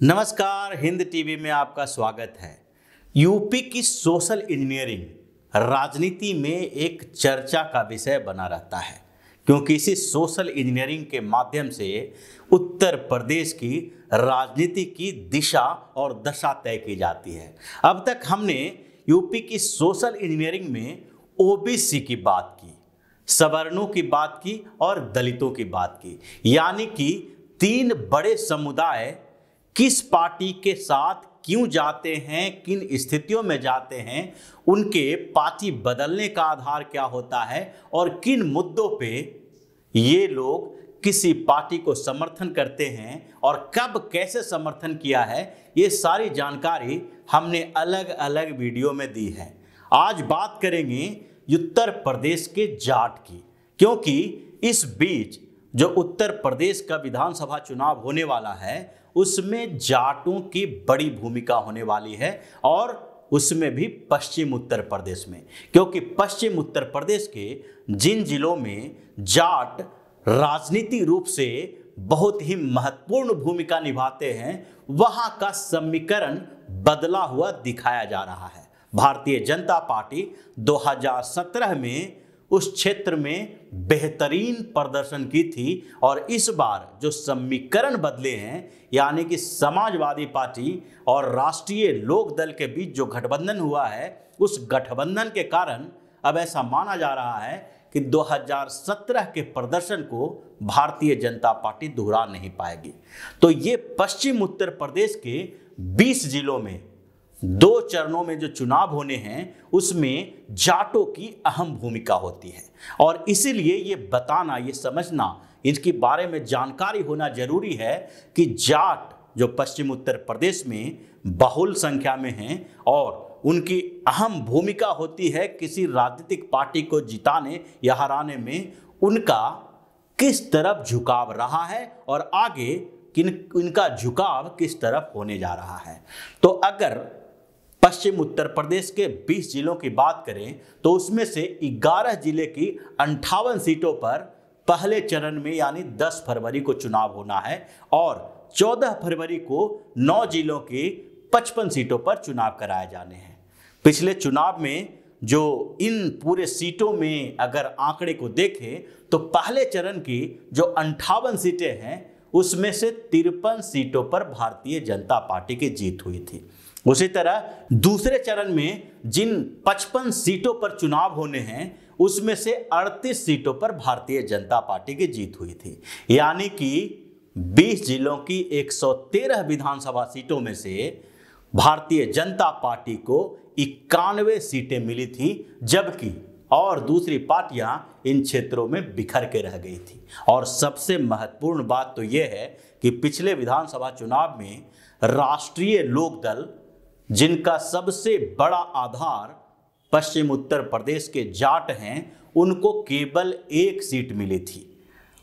नमस्कार, हिंद टीवी में आपका स्वागत है। यूपी की सोशल इंजीनियरिंग राजनीति में एक चर्चा का विषय बना रहता है, क्योंकि इसी सोशल इंजीनियरिंग के माध्यम से उत्तर प्रदेश की राजनीति की दिशा और दशा तय की जाती है। अब तक हमने यूपी की सोशल इंजीनियरिंग में ओबीसी की बात की, सवर्णों की बात की और दलितों की बात की, यानी कि तीन बड़े समुदाय किस पार्टी के साथ क्यों जाते हैं, किन स्थितियों में जाते हैं, उनके पार्टी बदलने का आधार क्या होता है और किन मुद्दों पे ये लोग किसी पार्टी को समर्थन करते हैं और कब कैसे समर्थन किया है, ये सारी जानकारी हमने अलग अलग वीडियो में दी है। आज बात करेंगे उत्तर प्रदेश के जाट की, क्योंकि इस बीच जो उत्तर प्रदेश का विधानसभा चुनाव होने वाला है उसमें जाटों की बड़ी भूमिका होने वाली है, और उसमें भी पश्चिम उत्तर प्रदेश में, क्योंकि पश्चिम उत्तर प्रदेश के जिन जिलों में जाट राजनीतिक रूप से बहुत ही महत्वपूर्ण भूमिका निभाते हैं वहां का समीकरण बदला हुआ दिखाया जा रहा है। भारतीय जनता पार्टी 2017 में उस क्षेत्र में बेहतरीन प्रदर्शन की थी, और इस बार जो समीकरण बदले हैं, यानी कि समाजवादी पार्टी और राष्ट्रीय लोक दल के बीच जो गठबंधन हुआ है, उस गठबंधन के कारण अब ऐसा माना जा रहा है कि 2017 के प्रदर्शन को भारतीय जनता पार्टी दोहरा नहीं पाएगी। तो ये पश्चिम उत्तर प्रदेश के 20 जिलों में 2 चरणों में जो चुनाव होने हैं उसमें जाटों की अहम भूमिका होती है, और इसीलिए ये बताना, ये समझना, इसके बारे में जानकारी होना जरूरी है कि जाट जो पश्चिम उत्तर प्रदेश में बहुल संख्या में हैं और उनकी अहम भूमिका होती है किसी राजनीतिक पार्टी को जिताने या हराने में, उनका किस तरफ झुकाव रहा है और आगे इनका झुकाव किस तरफ होने जा रहा है। तो अगर पश्चिम उत्तर प्रदेश के 20 जिलों की बात करें तो उसमें से 11 जिले की 58 सीटों पर पहले चरण में यानी 10 फरवरी को चुनाव होना है, और 14 फरवरी को 9 जिलों की 55 सीटों पर चुनाव कराए जाने हैं। पिछले चुनाव में जो इन पूरे सीटों में अगर आंकड़े को देखें तो पहले चरण की जो 58 सीटें हैं उसमें से 53 सीटों पर भारतीय जनता पार्टी की जीत हुई थी। उसी तरह दूसरे चरण में जिन 55 सीटों पर चुनाव होने हैं उसमें से 38 सीटों पर भारतीय जनता पार्टी की जीत हुई थी, यानी कि 20 जिलों की 113 विधानसभा सीटों में से भारतीय जनता पार्टी को 91 सीटें मिली थी, जबकि और दूसरी पार्टियां इन क्षेत्रों में बिखर के रह गई थी। और सबसे महत्वपूर्ण बात तो यह है कि पिछले विधानसभा चुनाव में राष्ट्रीय लोक दल, जिनका सबसे बड़ा आधार पश्चिम उत्तर प्रदेश के जाट हैं, उनको केवल 1 सीट मिली थी,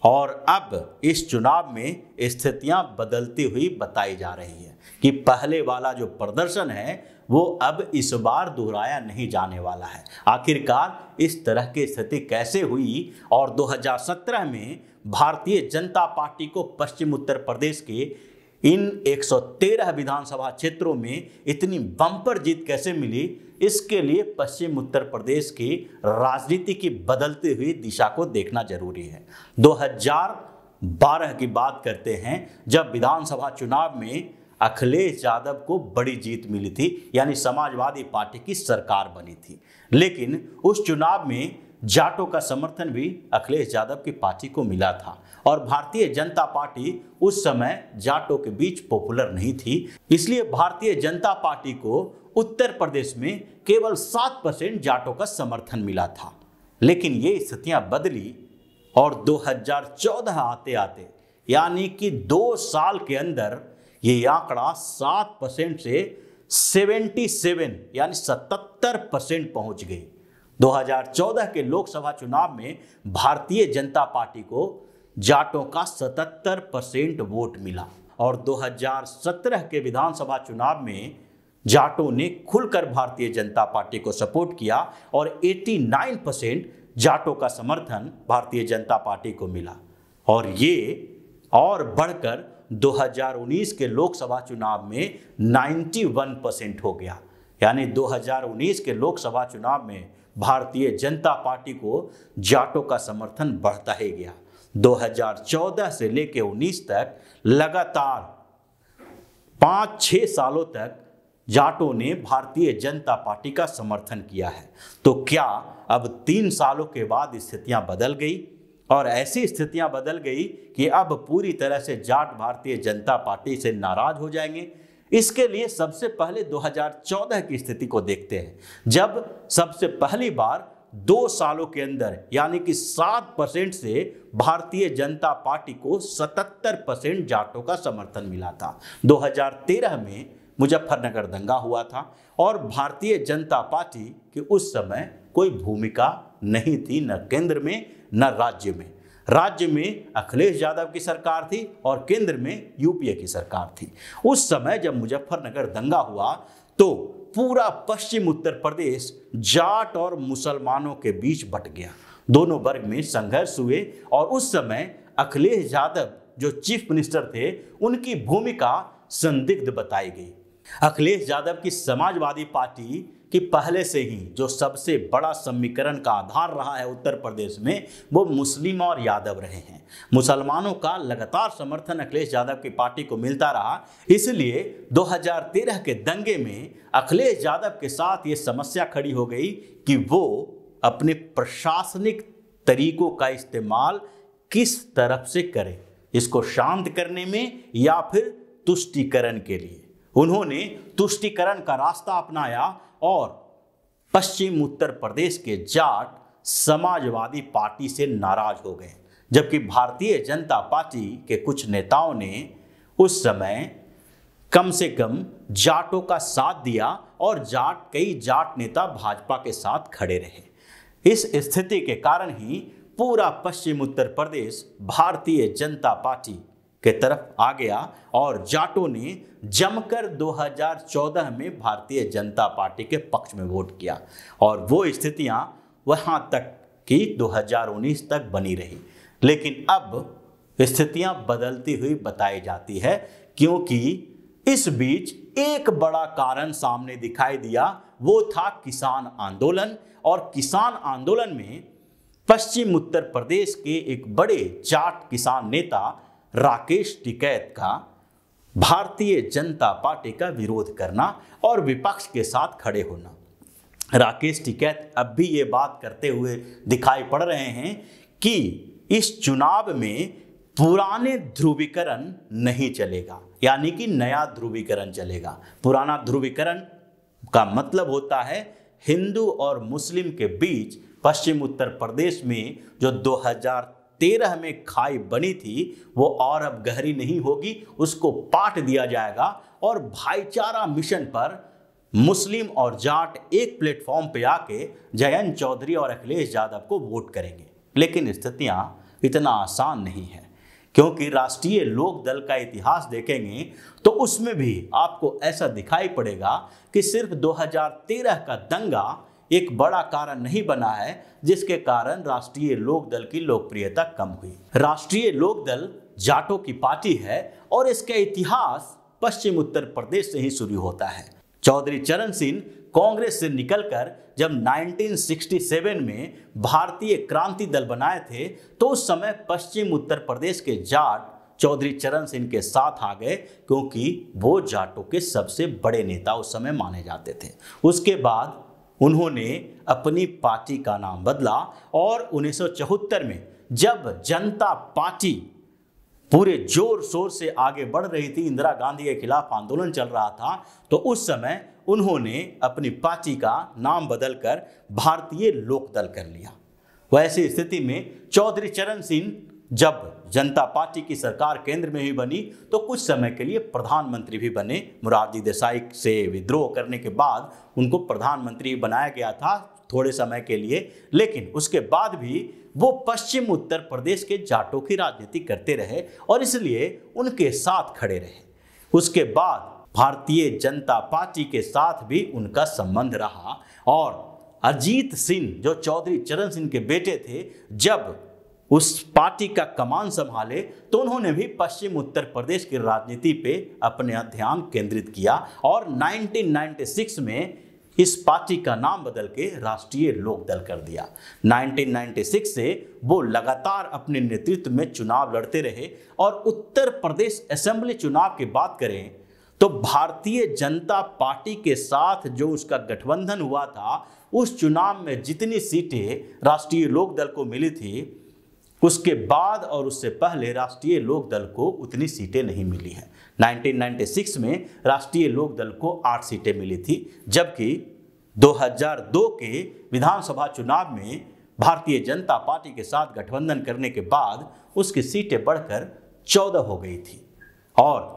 और अब इस चुनाव में स्थितियां बदलती हुई बताई जा रही है कि पहले वाला जो प्रदर्शन है वो अब इस बार दोहराया नहीं जाने वाला है। आखिरकार इस तरह की स्थिति कैसे हुई, और 2017 में भारतीय जनता पार्टी को पश्चिम उत्तर प्रदेश के इन 113 विधानसभा क्षेत्रों में इतनी बम्पर जीत कैसे मिली, इसके लिए पश्चिम उत्तर प्रदेश की राजनीति की बदलती हुई दिशा को देखना जरूरी है। 2012 की बात करते हैं, जब विधानसभा चुनाव में अखिलेश यादव को बड़ी जीत मिली थी, यानी समाजवादी पार्टी की सरकार बनी थी, लेकिन उस चुनाव में जाटों का समर्थन भी अखिलेश यादव की पार्टी को मिला था, और भारतीय जनता पार्टी उस समय जाटों के बीच पॉपुलर नहीं थी। इसलिए भारतीय जनता पार्टी को उत्तर प्रदेश में केवल 7% जाटों का समर्थन मिला था, लेकिन ये स्थितियां बदली और 2014 आते आते, यानी कि 2 साल के अंदर ये आंकड़ा 7% से 77 यानी 77% पहुंच गई। 2014 के लोकसभा चुनाव में भारतीय जनता पार्टी को जाटों का 77% वोट मिला, और 2017 के विधानसभा चुनाव में जाटों ने खुलकर भारतीय जनता पार्टी को सपोर्ट किया, और 89% जाटों का समर्थन भारतीय जनता पार्टी को मिला, और ये और बढ़कर 2019 के लोकसभा चुनाव में 91% हो गया। यानी 2019 के लोकसभा चुनाव में भारतीय जनता पार्टी को जाटों का समर्थन बढ़ता ही गया। 2014 से लेकर 19 तक लगातार 5-6 सालों तक जाटों ने भारतीय जनता पार्टी का समर्थन किया है। तो क्या अब 3 सालों के बाद स्थितियां बदल गई और ऐसी स्थितियां बदल गई कि अब पूरी तरह से जाट भारतीय जनता पार्टी से नाराज हो जाएंगे? इसके लिए सबसे पहले 2014 की स्थिति को देखते हैं, जब सबसे पहली बार 2 सालों के अंदर यानी कि 7% से भारतीय जनता पार्टी को 77% जाटों का समर्थन मिला था। 2013 में मुजफ्फरनगर दंगा हुआ था और भारतीय जनता पार्टी की उस समय कोई भूमिका नहीं थी, न केंद्र में न राज्य में। राज्य में अखिलेश यादव की सरकार थी और केंद्र में यूपीए की सरकार थी। उस समय जब मुजफ्फरनगर दंगा हुआ तो पूरा पश्चिम उत्तर प्रदेश जाट और मुसलमानों के बीच बंट गया। दोनों वर्ग में संघर्ष हुए और उस समय अखिलेश यादव जो चीफ मिनिस्टर थे, उनकी भूमिका संदिग्ध बताई गई। अखिलेश यादव की समाजवादी पार्टी कि पहले से ही जो सबसे बड़ा समीकरण का आधार रहा है उत्तर प्रदेश में, वो मुस्लिम और यादव रहे हैं। मुसलमानों का लगातार समर्थन अखिलेश यादव की पार्टी को मिलता रहा। इसलिए 2013 के दंगे में अखिलेश यादव के साथ ये समस्या खड़ी हो गई कि वो अपने प्रशासनिक तरीकों का इस्तेमाल किस तरफ से करें, इसको शांत करने में या फिर तुष्टीकरण के लिए। उन्होंने तुष्टीकरण का रास्ता अपनाया और पश्चिम उत्तर प्रदेश के जाट समाजवादी पार्टी से नाराज हो गए, जबकि भारतीय जनता पार्टी के कुछ नेताओं ने उस समय कम से कम जाटों का साथ दिया और कई जाट नेता भाजपा के साथ खड़े रहे। इस स्थिति के कारण ही पूरा पश्चिम उत्तर प्रदेश भारतीय जनता पार्टी के तरफ आ गया और जाटों ने जमकर 2014 में भारतीय जनता पार्टी के पक्ष में वोट किया और वो स्थितियां वहां तक कि 2019 तक बनी रही। लेकिन अब स्थितियां बदलती हुई बताई जाती है, क्योंकि इस बीच एक बड़ा कारण सामने दिखाई दिया, वो था किसान आंदोलन। और किसान आंदोलन में पश्चिम उत्तर प्रदेश के एक बड़े जाट किसान नेता राकेश टिकैत का भारतीय जनता पार्टी का विरोध करना और विपक्ष के साथ खड़े होना। राकेश टिकैत अब भी ये बात करते हुए दिखाई पड़ रहे हैं कि इस चुनाव में पुराने ध्रुवीकरण नहीं चलेगा, यानी कि नया ध्रुवीकरण चलेगा। पुराना ध्रुवीकरण का मतलब होता है हिंदू और मुस्लिम के बीच पश्चिम उत्तर प्रदेश में जो 2013 में खाई बनी थी वो और अब गहरी नहीं होगी, उसको पाट दिया जाएगा और भाईचारा मिशन पर मुस्लिम और जाट एक प्लेटफॉर्म पे आके जयंत चौधरी और अखिलेश यादव को वोट करेंगे। लेकिन स्थितियां इतना आसान नहीं है, क्योंकि राष्ट्रीय लोक दल का इतिहास देखेंगे तो उसमें भी आपको ऐसा दिखाई पड़ेगा कि सिर्फ 2013 का दंगा एक बड़ा कारण नहीं बना है जिसके कारण राष्ट्रीय लोक दल की लोकप्रियता कम हुई। राष्ट्रीय लोक दल जाटों की पार्टी है और इसका इतिहास पश्चिम उत्तर प्रदेश से ही शुरू होता है। चौधरी चरण सिंह कांग्रेस से निकलकर जब 1967 में भारतीय क्रांति दल बनाए थे तो उस समय पश्चिम उत्तर प्रदेश के जाट चौधरी चरण सिंह के साथ आ गए, क्योंकि वो जाटों के सबसे बड़े नेता उस समय माने जाते थे। उसके बाद उन्होंने अपनी पार्टी का नाम बदला और 1974 में जब जनता पार्टी पूरे जोर शोर से आगे बढ़ रही थी, इंदिरा गांधी के खिलाफ आंदोलन चल रहा था, तो उस समय उन्होंने अपनी पार्टी का नाम बदलकर भारतीय लोक दल कर लिया। वैसी स्थिति में चौधरी चरण सिंह जब जनता पार्टी की सरकार केंद्र में ही बनी तो कुछ समय के लिए प्रधानमंत्री भी बने। मोरारजी देसाई से विद्रोह करने के बाद उनको प्रधानमंत्री बनाया गया था थोड़े समय के लिए, लेकिन उसके बाद भी वो पश्चिम उत्तर प्रदेश के जाटों की राजनीति करते रहे और इसलिए उनके साथ खड़े रहे। उसके बाद भारतीय जनता पार्टी के साथ भी उनका संबंध रहा और अजीत सिंह जो चौधरी चरण सिंह के बेटे थे, जब उस पार्टी का कमान संभाले तो उन्होंने भी पश्चिम उत्तर प्रदेश की राजनीति पे अपने ध्यान केंद्रित किया और 1996 में इस पार्टी का नाम बदल के राष्ट्रीय लोकदल कर दिया। 1996 से वो लगातार अपने नेतृत्व में चुनाव लड़ते रहे और उत्तर प्रदेश असेंबली चुनाव की बात करें तो भारतीय जनता पार्टी के साथ जो उसका गठबंधन हुआ था, उस चुनाव में जितनी सीटें राष्ट्रीय लोकदल को मिली थी, उसके बाद और उससे पहले राष्ट्रीय लोकदल को उतनी सीटें नहीं मिली हैं। 1996 में राष्ट्रीय लोकदल को 8 सीटें मिली थी, जबकि 2002 के विधानसभा चुनाव में भारतीय जनता पार्टी के साथ गठबंधन करने के बाद उसकी सीटें बढ़कर 14 हो गई थी। और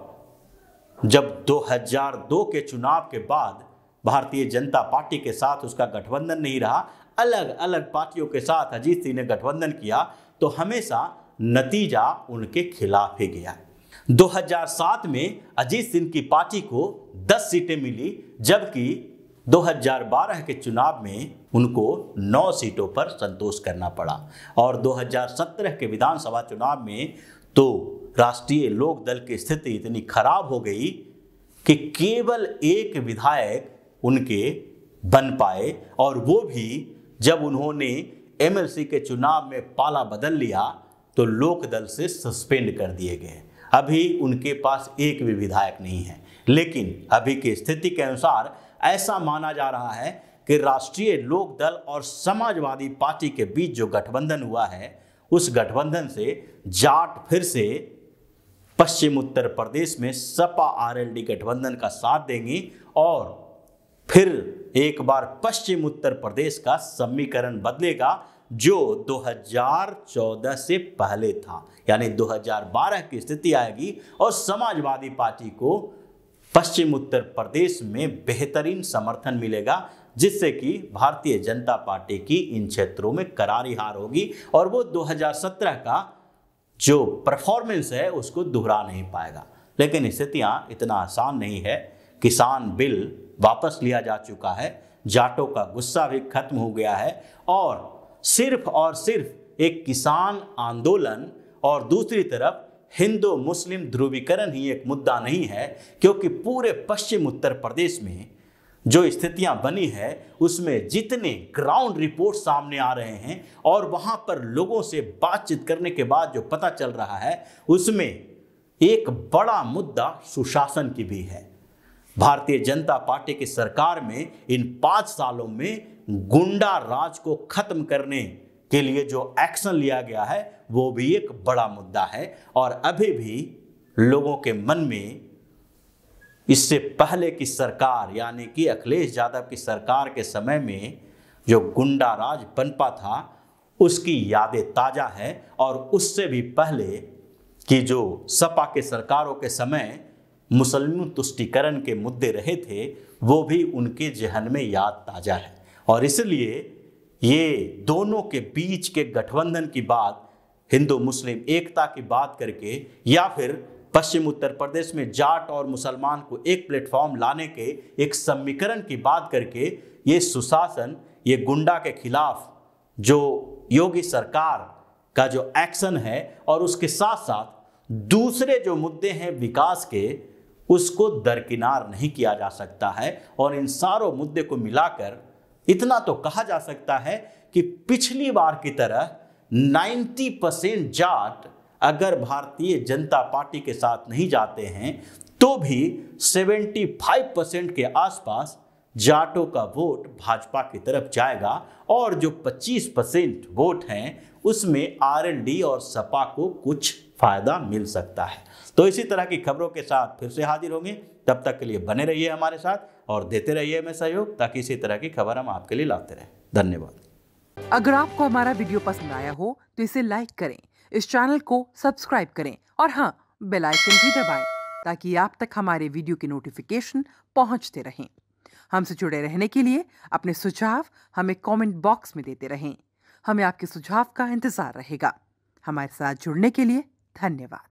जब 2002 के चुनाव के बाद भारतीय जनता पार्टी के साथ उसका गठबंधन नहीं रहा, अलग अलग पार्टियों के साथ अजीत सिंह ने गठबंधन किया, तो हमेशा नतीजा उनके खिलाफ ही गया। 2007 में अजीत सिंह की पार्टी को 10 सीटें मिली, जबकि 2012 के चुनाव में उनको 9 सीटों पर संतोष करना पड़ा। और 2017 के विधानसभा चुनाव में तो राष्ट्रीय लोकदल की स्थिति इतनी खराब हो गई कि केवल एक विधायक उनके बन पाए, और वो भी जब उन्होंने एमएलसी के चुनाव में पाला बदल लिया तो लोकदल से सस्पेंड कर दिए गए। अभी उनके पास एक भी विधायक नहीं है। लेकिन अभी की स्थिति के अनुसार ऐसा माना जा रहा है कि राष्ट्रीय लोकदल और समाजवादी पार्टी के बीच जो गठबंधन हुआ है, उस गठबंधन से जाट फिर से पश्चिम उत्तर प्रदेश में सपा आरएलडी गठबंधन का साथ देंगी और फिर एक बार पश्चिम उत्तर प्रदेश का समीकरण बदलेगा, जो 2014 से पहले था। यानी 2012 की स्थिति आएगी और समाजवादी पार्टी को पश्चिम उत्तर प्रदेश में बेहतरीन समर्थन मिलेगा, जिससे कि भारतीय जनता पार्टी की इन क्षेत्रों में करारी हार होगी और वो 2017 का जो परफॉर्मेंस है उसको दोहरा नहीं पाएगा। लेकिन स्थितियां इतना आसान नहीं है। किसान बिल वापस लिया जा चुका है, जाटों का गुस्सा भी खत्म हो गया है और सिर्फ एक किसान आंदोलन और दूसरी तरफ हिंदू मुस्लिम ध्रुवीकरण ही एक मुद्दा नहीं है, क्योंकि पूरे पश्चिम उत्तर प्रदेश में जो स्थितियां बनी है उसमें जितने ग्राउंड रिपोर्ट सामने आ रहे हैं और वहां पर लोगों से बातचीत करने के बाद जो पता चल रहा है, उसमें एक बड़ा मुद्दा सुशासन की भी है। भारतीय जनता पार्टी की सरकार में इन 5 सालों में गुंडा राज को खत्म करने के लिए जो एक्शन लिया गया है वो भी एक बड़ा मुद्दा है। और अभी भी लोगों के मन में इससे पहले की सरकार यानी कि अखिलेश यादव की सरकार के समय में जो गुंडा राज पनपा था उसकी यादें ताज़ा है। और उससे भी पहले कि जो सपा के सरकारों के समय मुसलमान तुष्टीकरण के मुद्दे रहे थे वो भी उनके जहन में याद ताज़ा है। और इसलिए ये दोनों के बीच के गठबंधन की बात, हिंदू मुस्लिम एकता की बात करके या फिर पश्चिम उत्तर प्रदेश में जाट और मुसलमान को एक प्लेटफॉर्म लाने के एक समीकरण की बात करके ये सुशासन, ये गुंडा के खिलाफ जो योगी सरकार का जो एक्शन है और उसके साथ साथ दूसरे जो मुद्दे हैं विकास के, उसको दरकिनार नहीं किया जा सकता है। और इन सारों मुद्दे को मिलाकर इतना तो कहा जा सकता है कि पिछली बार की तरह 90% जाट अगर भारतीय जनता पार्टी के साथ नहीं जाते हैं तो भी 75% के आसपास जाटों का वोट भाजपा की तरफ जाएगा और जो 25% वोट हैं उसमें आरएलडी और सपा को कुछ फायदा मिल सकता है। तो इसी तरह की खबरों के साथ फिर से हाजिर होंगे। तब तक के लिए बने रहिए हमारे साथ और देते रहिए हमें सहयोग, ताकि इसी तरह की खबर हम आपके लिए लाते रहें। धन्यवाद। अगर आपको हमारा वीडियो पसंद आया हो तो इसे लाइक करें, इस चैनल को सब्सक्राइब करें और हाँ, बेल आइकन भी दबाएं ताकि आप तक हमारे वीडियो की नोटिफिकेशन पहुंचते रहें। हमसे जुड़े रहने के लिए अपने सुझाव हमें कमेंट बॉक्स में देते रहें। हमें आपके सुझाव का इंतजार रहेगा। हमारे साथ जुड़ने के लिए धन्यवाद।